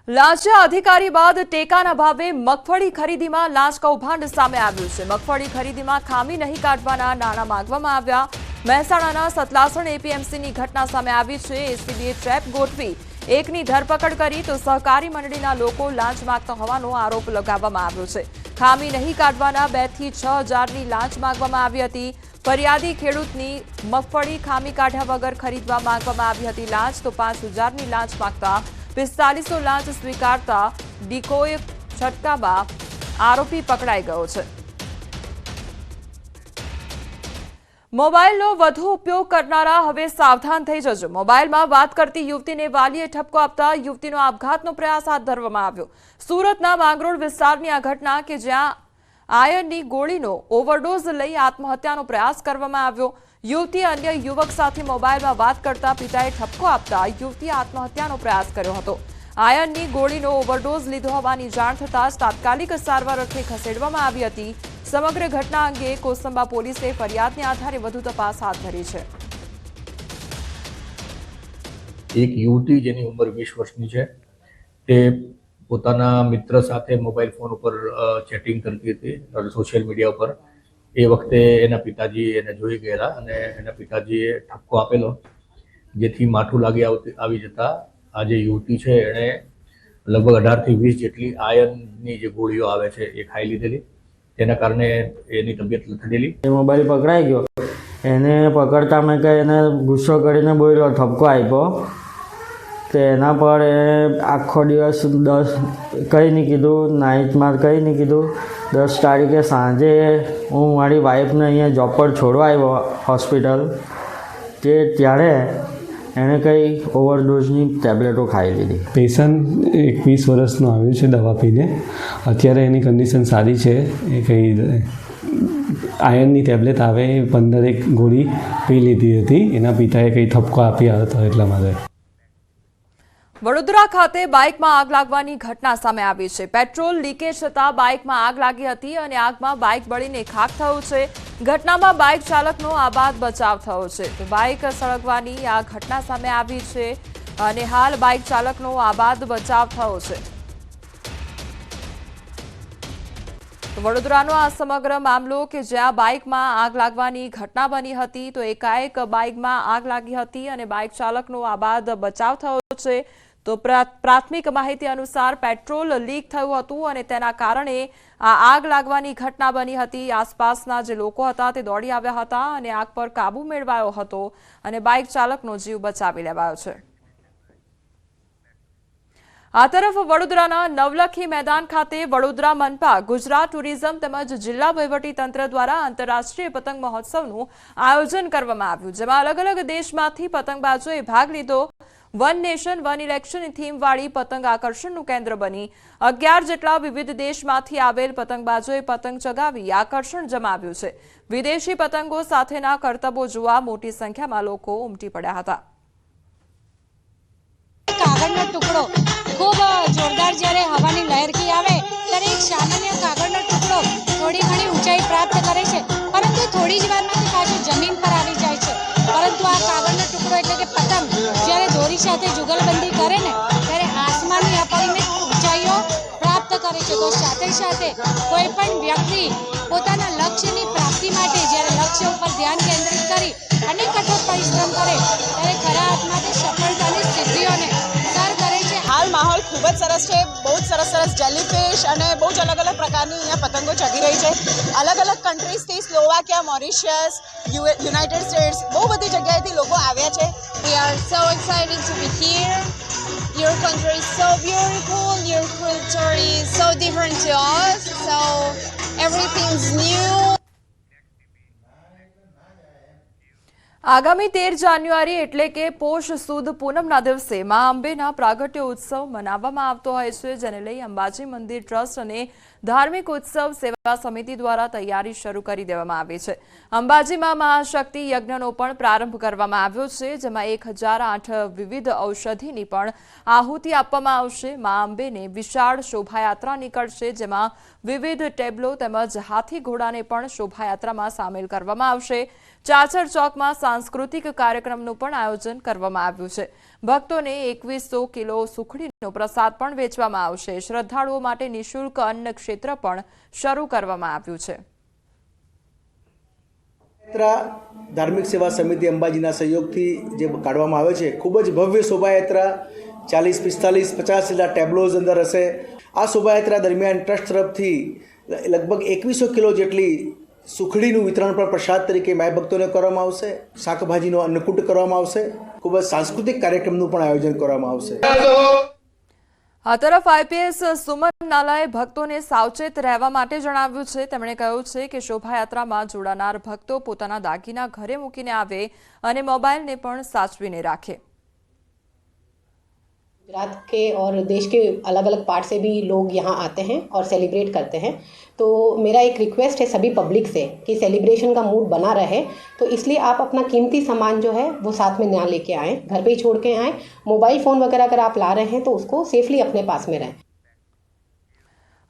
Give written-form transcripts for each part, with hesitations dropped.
લાંચા અધિકારી બાદ ટેકાના ભાવે મગફળી ખરીદીમાં લાંચ કૌભાંડ સામે આવ્યું છે। મગફળી ખરીદીમાં ખામી નહીં કાઢવાના નાણાં માંગવામાં આવ્યા। મહેસાણાના સતલાસણ એપીએમસીની ઘટના સામે આવી છે। એસીબીએ ટ્રેપ ગોઠવી એકની ધરપકડ કરી તો સહકારી મંડળીના લોકો લાંચ માંગતા હોવાનો આરોપ લગાવવામાં આવ્યો છે। ખામી નહીં કાઢવાના 2 થી 6 હજારની લાંચ માંગવામાં આવી હતી। ફરિયાદી ખેડૂતની મગફળી ખામી કાઢ્યા વગર ખરીદવા માંગવામાં આવી હતી લાંચ તો 5000ની લાંચ માંગતા 4500 લાંચ સ્વીકારતા ડીકોય છટકામાં આરોપી પકડાઈ ગયો છે। મોબાઈલનો વધુ ઉપયોગ કરનારા હવે સાવધાન થઈ જજો। મોબાઈલમાં વાત કરતી યુવતીને વાલીએ ઠપકો આપતા યુવતીનો આપઘાતનો પ્રયાસ હાથ ધરવામાં આવ્યો। સુરતના માંગરોળ વિસ્તારની આ ઘટના કે જ્યાં આયર્નની ગોળીનો ઓવરડોઝ લઈ આત્મહત્યાનો પ્રયાસ કરવામાં આવ્યો। યુવતી અન્ય યુવક સાથે મોબાઈલમાં વાત કરતા પિતાએ ઠપકો આપતા યુવતીએ આત્મહત્યાનો પ્રયાસ કર્યો હતો। આયર્નની ગોળીનો ઓવરડોઝ લીધો હોવાની જાણ થતાં જ તાત્કાલિક સારવાર અર્થે ખસેડવામાં આવી હતી। સમગ્ર ઘટના અંગે કોસંબા પોલીસે ફરિયાદને આધારે વધુ તપાસ હાથ ધરી છે। એક યુવતી જેની ઉંમર 20 વર્ષની છે તે પોતાના મિત્ર સાથે મોબાઈલ ફોન ઉપર ચેટિંગ કરતી હતી સોશિયલ મીડિયા ઉપર। એ વખતે એના પિતાજી એને જોઈ ગયેલા અને એના પિતાજીએ ઠપકો આપેલો, જેથી માઠું લાગી આવી જતા આ જે યુવતી છે એણે લગભગ 18 થી 20 જેટલી આયર્નની જે ગોળીઓ આવે છે એ ખાઈ લીધેલી। તેના કારણે એની તબિયત લથડેલી। મોબાઈલ પકડાઈ ગયો, એને પકડતા મેં કંઈ એને ગુસ્સો કરીને બોલ્યો, ઠપકો આપ્યો તો એના પર એ આખો દિવસ 10 કંઈ નહીં કીધું, નાઇટમાં કંઈ નહીં કીધું। 10 તારીખે સાંજે હું મારી વાઈફને અહીંયા જોબ પર છોડવા આવ્યો હોસ્પિટલ તે ત્યારે એણે કંઈ ઓવરડોઝની ટેબ્લેટો ખાઈ લીધી। પેશન્ટ 21 વર્ષનો આવ્યો છે દવા પીને, અત્યારે એની કન્ડિશન સારી છે। એ કંઈ આયર્નની ટેબ્લેટ આવે 15 ગોળી પી લીધી હતી, એના પિતાએ કંઈ ઠપકો આપી હતો એટલા માટે। વડોદરા ખાતે બાઇકમાં આગ લાગવાની ઘટના સામે આવી છે। પેટ્રોલ લીકેજ થતાં બાઇકમાં આગ લાગી હતી અને આગમાં બાઇક બળીને ખાખ થયું છે। ઘટનામાં બાઇક ચાલકનો આબાદ બચાવ થયો છે તો બાઇક સળગવાની આ ઘટના સામે આવી છે અને હાલ બાઇક ચાલકનો આબાદ બચાવ થયો છે। વડોદરાનો આ સમગ્ર મામલો કે જ્યાં બાઇકમાં આગ લાગવાની ઘટના બની હતી તો એકાએક બાઇકમાં આગ લાગી હતી અને બાઇક ચાલકનો આબાદ બચાવ થયો છે। તો પ્રાથમિક માહિતી અનુસાર પેટ્રોલ લીક થયું હતું અને તેના કારણે આ આગ લાગવાની ઘટના બની હતી। આસપાસના જે લોકો હતા તે દોડી આવ્યા હતા અને આગ પર કાબુ મેળવાયો હતો અને બાઇક ચાલકનો જીવ બચાવી લેવાયો છે। આ તરફ વડોદરાના નવલખી મેદાન ખાતે વડોદરા મનપા, ગુજરાત ટુરિઝમ તેમજ જિલ્લા વહીવટીતંત્ર દ્વારા આંતરરાષ્ટ્રીય પતંગ મહોત્સવનું આયોજન કરવામાં આવ્યું, જેમાં અલગ અલગ દેશમાંથી પતંગબાજોએ ભાગ લીધો। વન નેશન વન ઇલેક્શન થીમવાળી પતંગ આકર્ષણનું કેન્દ્ર બની 11 જેટલા વિવિધ દેશમાંથી આવેલ પતંગબાજોએ પતંગ ચગાવી આકર્ષણ જમાવ્યું છે। વિદેશી પતંગો સાથેના કરતબો જોવા મોટી સંખ્યામાં લોકો ઉમટી પડ્યા હતા। કાગળનો ટુકડો ખૂબ જોરદાર જ્યારે હવાની લહેરકી આવે ત્યારે એક સામાન્ય કાગળનો ટુકડો થોડી ઘણી ઊંચાઈ પ્રાપ્ત કરે છે, પરંતુ થોડી જ વારમાં તે પાછું જમીન પર આવી જાય છે। પરંતુ આ કાગળનો ટુકડો એટલે કે પતંગ જ્યારે દોરી સાથે જુગલબંધી કરે ને ત્યારે આસમાનની અપરિમિત ઊંચાઈઓ પ્રાપ્ત કરે છે। તો સાથે સાથે કોઈ પણ વ્યક્તિ પોતાના લક્ષ્યની પ્રાપ્તિ માટે જ્યારે લક્ષ્ય ઉપર ધ્યાન કેન્દ્રિત કરી અને કઠોર પરિશ્રમ કરે ત્યારે ખરા અર્થમાં સફળતાની સિદ્ધિઓને સર કરે છે। હાલ માહોલ ખૂબ જ સરસ છે, બહુ જ સરસ જેલીફિશ અને બહુ જ અલગ અલગ પ્રકારની અહીંયા પતંગો ચગી રહી છે। અલગ અલગ કન્ટ્રીઝથી સ્લોવાકિયા, મોરિશિયસ, યુનાઇટેડ સ્ટેટ્સ બહુ બધી જગ્યાએથી લોકો આવ્યા છે। We are so excited to be here. Your country is so beautiful, your culture is so different to us, so everything's new. આગામી 13 જાન્યુઆરી એટલે કે પોષ સુદ પૂનમના દિવસે મા અંબેના પ્રાગટ્ય ઉત્સવ મનાવવામાં આવતો હોય છે, જેને લઈ અંબાજી મંદિર ટ્રસ્ટ અને ધાર્મિક ઉત્સવ સેવા સમિતિ દ્વારા તૈયારી શરૂ કરી દેવામાં આવી છે। અંબાજીમાં મહાશક્તિ યજ્ઞનો પણ પ્રારંભ કરવામાં આવ્યો છે, જેમાં 1008 વિવિધ ઔષધિની પણ આહુતિ આપવામાં આવશે। મા અંબેને વિશાળ શોભાયાત્રા નીકળશે, જેમાં વિવિધ ટેબ્લો તેમજ હાથી ઘોડાને પણ શોભાયાત્રામાં સામેલ કરવામાં આવશે। ચાચર ચોકમાં સાંસ્કૃતિક કાર્યક્રમનું પણ આયોજન કરવામાં આવ્યું છે. ભક્તોને 2100 કિલો સુખડીનો પ્રસાદ પણ વેચવામાં આવશે. શ્રદ્ધાળુઓ માટે નિઃશુલ્ક અન્ન ક્ષેત્ર પણ શરૂ કરવામાં આવ્યું છે. ધાર્મિક સેવા સમિતિ અંબાજીના સહયોગથી જે કાઢવામાં આવે છે, ખૂબ જ ભવ્ય શોભાયાત્રા 40, 45, 50 જેટલા ટેબ્લોઝ અંદર હશે. આ શોભાયાત્રા દરમિયાન ટ્રસ્ટ તરફથી લગભગ 2100 કિલો જેટલી સુખડીનું વિતરણ પણ પ્રસાદ તરીકે માય ભક્તોને કરવામાં આવશે. શાકભાજીનો અન્નકૂટ કરવામાં આવશે. ખૂબ જ સાંસ્કૃતિક કાર્યક્રમનું પણ આયોજન કરવામાં આવશે. આ તરફ આઈપીએસ સુમન નાલાએ ભક્તોને સાવચેત રહેવા માટે જણાવ્યું છે. તેમણે કહ્યું છે કે શોભાયાત્રામાં જોડાનાર ભક્તો પોતાના દાગીના ઘરે મૂકીને આવે અને મોબાઈલને પણ સાચવીને રાખે. गुजरात के और देश के अलग अलग पार्ट से भी लोग यहाँ आते हैं और सेलिब्रेट करते हैं. तो मेरा एक रिक्वेस्ट है सभी पब्लिक से कि सेलिब्रेशन का मूड बना रहे, तो इसलिए आप अपना कीमती सामान जो है वो साथ में ना लेके आएँ, घर पे ही छोड़ के आएँ. मोबाइल फ़ोन वगैरह अगर आप ला रहे हैं तो उसको सेफली अपने पास में रहें.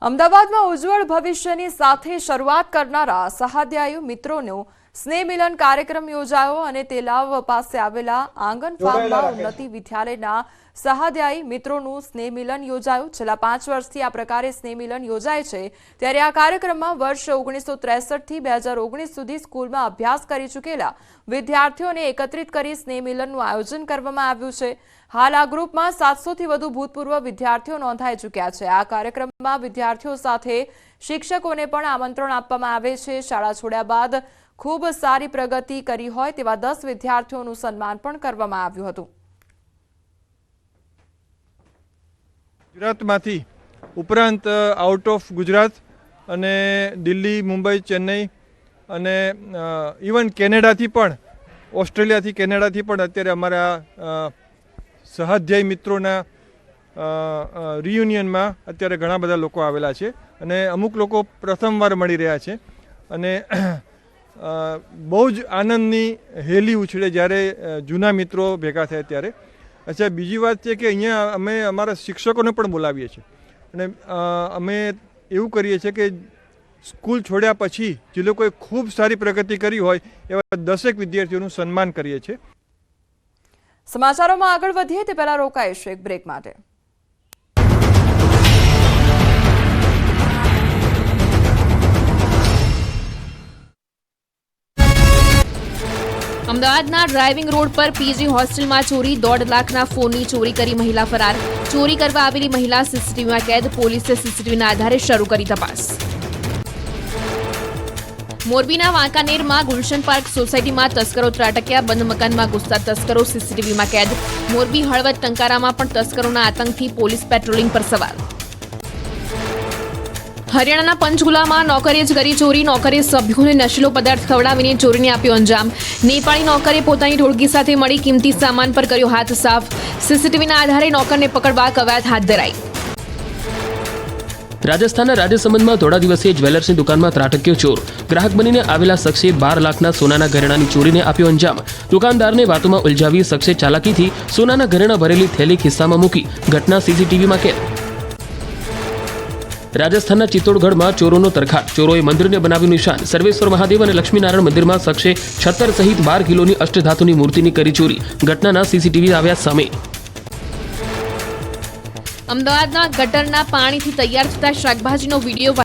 અમદાવાદમાં ઉજ્જવળ ભવિષ્યની સાથે શરૂઆત કરનારા સહાધ્યાયી મિત્રોનો સ્નેહ મિલન કાર્યક્રમ યોજાયો અને તેલાવ પાસે આવેલા આંગણ ફાર્મમાં ઉન્નતિ વિદ્યાલયના સહાધ્યાયી મિત્રોનું સ્નેહ મિલન યોજાયું. છેલ્લા 5 વર્ષથી આ પ્રકારે સ્નેહ મિલન યોજાય છે, ત્યારે આ કાર્યક્રમમાં વર્ષ 1963 થી 2019 સુધી સ્કૂલમાં અભ્યાસ કરી ચૂકેલા વિદ્યાર્થીઓને એકત્રિત કરી સ્નેહ મિલનનું આયોજન કરવામાં આવ્યું છે. હાલ આ ગ્રુપમાં 700 થી વધુ ભૂતપૂર્વ વિદ્યાર્થીઓ નોંધાઈ ચૂક્યા છે. આ કાર્યક્રમમાં વિદ્યાર્થીઓ સાથે શિક્ષકોને પણ આમંત્રણ આપવામાં આવે છે. શાળા છોડ્યા બાદ ખૂબ સારી પ્રગતિ કરી હોય તેવા 10 વિદ્યાર્થીઓનું સન્માન પણ કરવામાં આવ્યું હતું. ગુજરાતમાંથી ઉપરાંત આઉટ ઓફ ગુજરાત અને દિલ્હી, મુંબઈ, ચેન્નઈ અને ઇવન કેનેડાથી પણ, ઓસ્ટ્રેલિયાથી, કેનેડાથી પણ અત્યારે અમારા સહાધ્યાયી મિત્રોના રિયુનિયનમાં અત્યારે ઘણા બધા લોકો આવેલા છે અને અમુક લોકો પ્રથમવાર મળી રહ્યા છે અને બહુ જ આનંદની હેલી ઉછળે જ્યારે જૂના મિત્રો ભેગા થાય ત્યારે. અચ્છા, બીજી વાત છે કે અહીંયા અમે અમારા શિક્ષકોને પણ બોલાવીએ છીએ અને અમે એવું કરીએ છીએ કે સ્કૂલ છોડ્યા પછી જે લોકોએ ખૂબ સારી પ્રગતિ કરી હોય એવા 10 વિદ્યાર્થીઓનું સન્માન કરીએ છીએ. સમાચારોમાં આગળ વધીએ તે પહેલા રોકાઈશું એક બ્રેક માટે. અમદાવાદના ડ્રાઇવિંગ રોડ પર પીજી હોસ્ટેલમાં ચોરી, 1.5 લાખના ફોનની ચોરી કરી મહિલા ફરાર. ચોરી કરવા આવેલી મહિલા સીસીટીવીમાં કેદ. પોલીસે સીસીટીવીના આધારે શરૂ કરી તપાસ. મોરબીના વાંકાનેરમાં ગુલશન પાર્ક સોસાયટીમાં તસ્કરો ત્રાટક્યા. બંધ મકાનમાં ઘૂસતા તસ્કરો સીસીટીવીમાં કેદ. મોરબી હળવદ ટંકારામાં પણ તસ્કરોના આતંકથી પોલીસ પેટ્રોલિંગ પર સવાલ. હરિયાણાના પંચકુલામાં નોકરે જ કરી ચોરી. નોકરે સભ્યોને નશીલો પદાર્થ ખવડાવીને ચોરીને આપ્યો અંજામ. નેપાળી નોકરે પોતાની ટોળકી સાથે મળી કિંમતી સામાન પર કર્યો હાથ સાફ. સીસીટીવીના આધારે નોકરને પકડવા કવાયત હાથ ધરાઈ. રાજસ્થાનના રાજસમંદમાં થોડા દિવસે જ્વેલર્સની દુકાનમાં ત્રાટક્યો ચોર. ગ્રાહક બનીને આવેલા શખ્સે 12 લાખના સોનાના ઘરેણાની ચોરીને આપ્યો અંજામ. દુકાનદારને વાતોમાં ઉલઝાવી શખ્સે ચાલાકીથી સોનાના ઘરેણા ભરેલી થેલી ખિસ્સામાં મૂકી. ઘટના સીસીટીવીમાં કેદ. રાજસ્થાનના ચિત્તોડગઢમાં ચોરોનો તરખાટ. ચોરોએ મંદિરને બનાવ્યું નિશાન. સર્વેશ્વર મહાદેવ અને લક્ષ્મીનારાયણ મંદિરમાં શખ્સે 76 સહિત 12 કિલોની અષ્ટધાતુની મૂર્તિની કરી ચોરી. ઘટનાના સીસીટીવી આવ્યા સામે. અમદાવાદના ગટરના પાણીથી તૈયાર થતા શાકભાજીનો વિડીયો